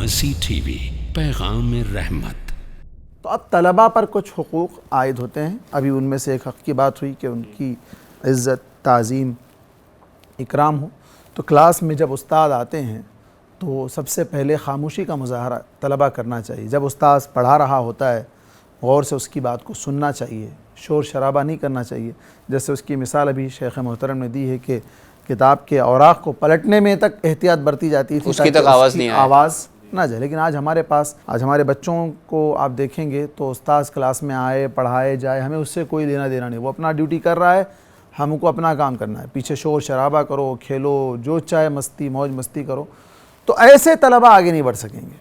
مرسی T V, پیغام رحمت۔ تو اب طلباء پر کچھ حقوق عائد ہوتے ہیں۔ ابھی ان میں سے ایک حق کی بات ہوئی کہ ان کی عزت، تعظیم، اکرام ہو۔ تو کلاس میں جب استاد آتے ہیں تو سب سے پہلے خاموشی کا مظاہرہ طلباء کرنا چاہیے۔ جب استاد پڑھا رہا ہوتا ہے غور سے اس کی بات کو سننا چاہیے، شور شرابہ نہیں کرنا چاہیے۔ جیسے اس کی مثال ابھی شیخ محترم نے دی ہے کہ کتاب کے اوراق کو پلٹنے میں تک احتیاط برتی جاتی تھی اس کی تک آواز نہیں آئے، آواز نہ جائے۔ لیکن آج ہمارے بچوں کو آپ دیکھیں گے تو استاذ کلاس میں آئے، پڑھائے جائے، ہمیں اس سے کوئی لینا دینا نہیں۔ وہ اپنا ڈیوٹی کر رہا ہے، ہم کو اپنا کام کرنا ہے۔ پیچھے شور شرابہ کرو، کھیلو، جو چاہے مستی موج مستی کرو۔ تو ایسے طلباء آگے نہیں بڑھ سکیں گے۔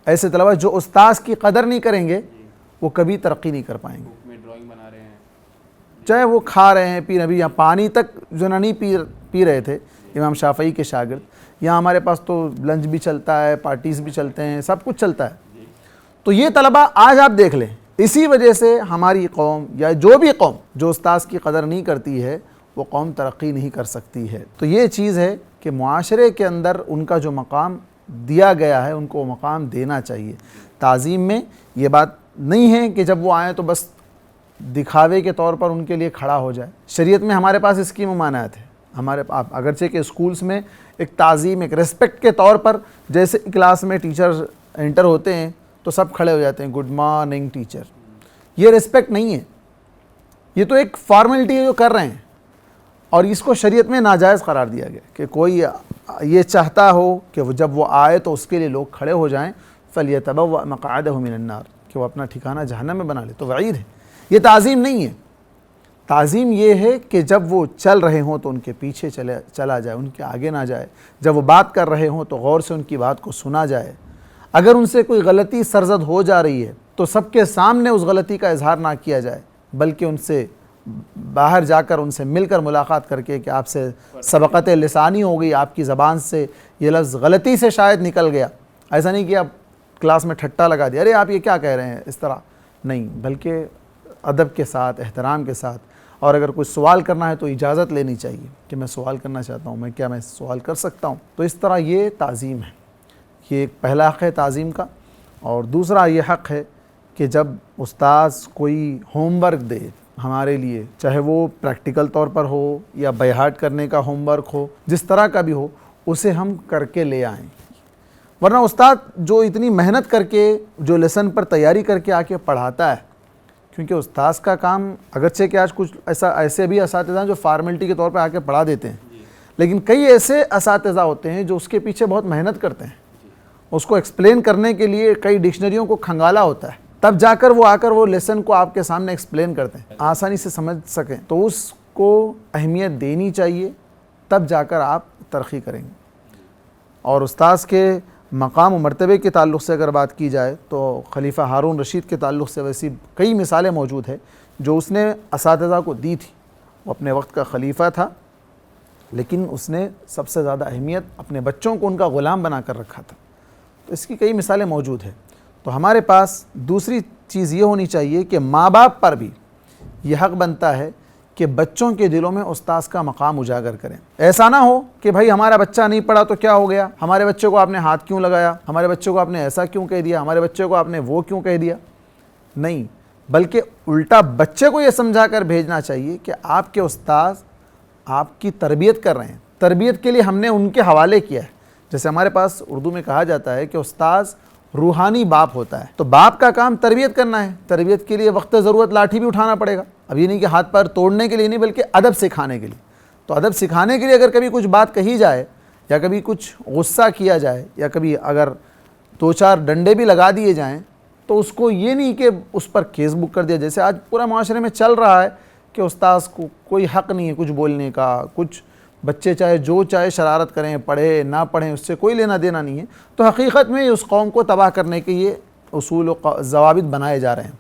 ایسے طلباء جو استاذ کی قدر نہیں کریں گے وہ کبھی ترقی نہیں کر پائیں گے۔ چاہے وہ کھا رہے ہیں، پی رہے ہیں، یہاں پانی تک جو نہیں پی رہے تھے امام شافعی کے شاگرد، یہاں ہمارے پاس تو لنچ بھی چلتا ہے، پارٹیز بھی چلتے ہیں، سب کچھ چلتا ہے۔ تو یہ طلباء آج آپ دیکھ لیں، اسی وجہ سے ہماری قوم یا جو بھی قوم جو استاذ کی قدر نہیں کرتی ہے وہ قوم ترقی نہیں کر سکتی ہے۔ تو یہ چیز ہے کہ معاشرے کے اندر ان کا جو مقام دیا گیا ہے ان کو مقام دینا چاہیے۔ تعظیم میں یہ بات نہیں ہے کہ جب وہ آئیں تو بس دکھاوے کے طور پر ان کے لیے کھڑا ہو جائے۔ شریعت میں ہمارے پاس اس کی ممانعت ہے۔ ہمارے اگرچہ کہ اسکولز میں ایک تعظیم، ایک ریسپیکٹ کے طور پر جیسے کلاس میں ٹیچر انٹر ہوتے ہیں تو سب کھڑے ہو جاتے ہیں، گڈ مارننگ ٹیچر۔ یہ ریسپیکٹ نہیں ہے، یہ تو ایک فارمیلٹی ہے جو کر رہے ہیں، اور اس کو شریعت میں ناجائز قرار دیا گیا کہ کوئی یہ چاہتا ہو کہ جب وہ آئے تو اس کے لیے لوگ کھڑے ہو جائیں، فَلْيَتَبَوَّأْ مَقْعَدَهُ مِنَ النَّارِ، کہ وہ اپنا ٹھکانہ جہنم میں بنا لے۔ تو وعید ہے، یہ تعظیم نہیں ہے۔ تعظیم یہ ہے کہ جب وہ چل رہے ہوں تو ان کے پیچھے چلا جائے، ان کے آگے نہ جائے۔ جب وہ بات کر رہے ہوں تو غور سے ان کی بات کو سنا جائے۔ اگر ان سے کوئی غلطی سرزد ہو جا رہی ہے تو سب کے سامنے اس غلطی کا اظہار نہ کیا جائے، بلکہ ان سے باہر جا کر ان سے مل کر ملاقات کر کے کہ آپ سے سبقت لسانی ہو گئی، آپ کی زبان سے یہ لفظ غلطی سے شاید نکل گیا۔ ایسا نہیں کہ آپ کلاس میں ٹھٹا لگا دیا، ارے آپ یہ کیا کہہ رہے ہیں، اس طرح نہیں، بلکہ ادب کے ساتھ، احترام کے ساتھ۔ اور اگر کوئی سوال کرنا ہے تو اجازت لینی چاہیے کہ میں سوال کرنا چاہتا ہوں، میں سوال کر سکتا ہوں۔ تو اس طرح یہ تعظیم ہے، یہ ایک پہلا حق ہے تعظیم کا۔ اور دوسرا یہ حق ہے کہ جب استاذ کوئی ہوم ورک دے ہمارے لیے، چاہے وہ پریکٹیکل طور پر ہو یا بائی ہارٹ کرنے کا ہوم ورک ہو، جس طرح کا بھی ہو، اسے ہم کر کے لے آئیں۔ ورنہ استاد جو اتنی محنت کر کے، جو لیسن پر تیاری کر کے آ کے پڑھاتا ہے، کیونکہ استاذ کا کام اگرچہ کہ آج کچھ ایسے بھی اساتذہ ہیں جو فارمیلٹی کے طور پہ آ کے پڑھا دیتے ہیں، لیکن کئی ایسے اساتذہ ہوتے ہیں جو اس کے پیچھے بہت محنت کرتے ہیں۔ اس کو ایکسپلین کرنے کے لیے کئی ڈکشنریوں کو کھنگالا ہوتا ہے، تب جا کر وہ آ کر وہ لیسن کو آپ کے سامنے ایکسپلین کرتے ہیں، آسانی سے سمجھ سکیں۔ تو اس کو اہمیت دینی چاہیے، تب جا کر آپ ترقی کریں گے۔ اور استاذ کے مقام و مرتبے کے تعلق سے اگر بات کی جائے تو خلیفہ ہارون رشید کے تعلق سے ویسی کئی مثالیں موجود ہیں جو اس نے اساتذہ کو دی تھی۔ وہ اپنے وقت کا خلیفہ تھا، لیکن اس نے سب سے زیادہ اہمیت اپنے بچوں کو ان کا غلام بنا کر رکھا تھا۔ تو اس کی کئی مثالیں موجود ہیں۔ تو ہمارے پاس دوسری چیز یہ ہونی چاہیے کہ ماں باپ پر بھی یہ حق بنتا ہے کہ بچوں کے دلوں میں استاذ کا مقام اجاگر کریں۔ ایسا نہ ہو کہ بھائی ہمارا بچہ نہیں پڑھا تو کیا ہو گیا، ہمارے بچے کو آپ نے ہاتھ کیوں لگایا، ہمارے بچے کو آپ نے ایسا کیوں کہہ دیا، ہمارے بچے کو آپ نے وہ کیوں کہہ دیا۔ نہیں، بلکہ الٹا بچے کو یہ سمجھا کر بھیجنا چاہیے کہ آپ کے استاذ آپ کی تربیت کر رہے ہیں، تربیت کے لیے ہم نے ان کے حوالے کیا ہے۔ جیسے ہمارے پاس اردو میں کہا جاتا ہے کہ استاذ روحانی باپ ہوتا ہے، تو باپ کا کام تربیت کرنا ہے۔ تربیت کے لیے وقت ضرورت لاٹھی بھی اٹھانا پڑے گا۔ اب یہ نہیں کہ ہاتھ پیر توڑنے کے لیے نہیں، بلکہ ادب سکھانے کے لیے۔ تو ادب سکھانے کے لیے اگر کبھی کچھ بات کہی جائے یا کبھی کچھ غصہ کیا جائے یا کبھی اگر دو چار ڈنڈے بھی لگا دیے جائیں تو اس کو یہ نہیں کہ اس پر کیس بک کر دیا، جیسے آج پورا معاشرے میں چل رہا ہے کہ استاذ کو کوئی حق نہیں ہے کچھ بولنے کا، کچھ بچے چاہے جو چاہے شرارت کریں، پڑھیں نہ پڑھیں، اس سے کوئی لینا دینا نہیں ہے۔ تو حقیقت میں اس قوم کو تباہ کرنے کے یہ اصول و ضوابط بنائے جا رہے ہیں۔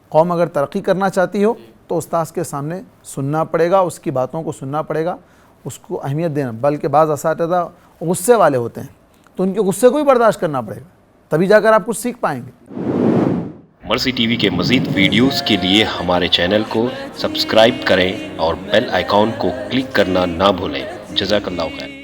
قوم اگر ترقی کرنا چاہتی ہو تو استاذ کے سامنے سننا پڑے گا، اس کی باتوں کو سننا پڑے گا، اس کو اہمیت دینا۔ بلکہ بعض اساتذہ غصے والے ہوتے ہیں تو ان کے غصے کو بھی برداشت کرنا پڑے گا، تبھی جا کر آپ کچھ سیکھ پائیں گے۔ مرسی ٹی وی کے مزید ویڈیوز کے لیے ہمارے چینل کو سبسکرائب کریں اور بیل آئیکن کو کلک کرنا نہ بھولیں۔ جزاک اللہ خیر۔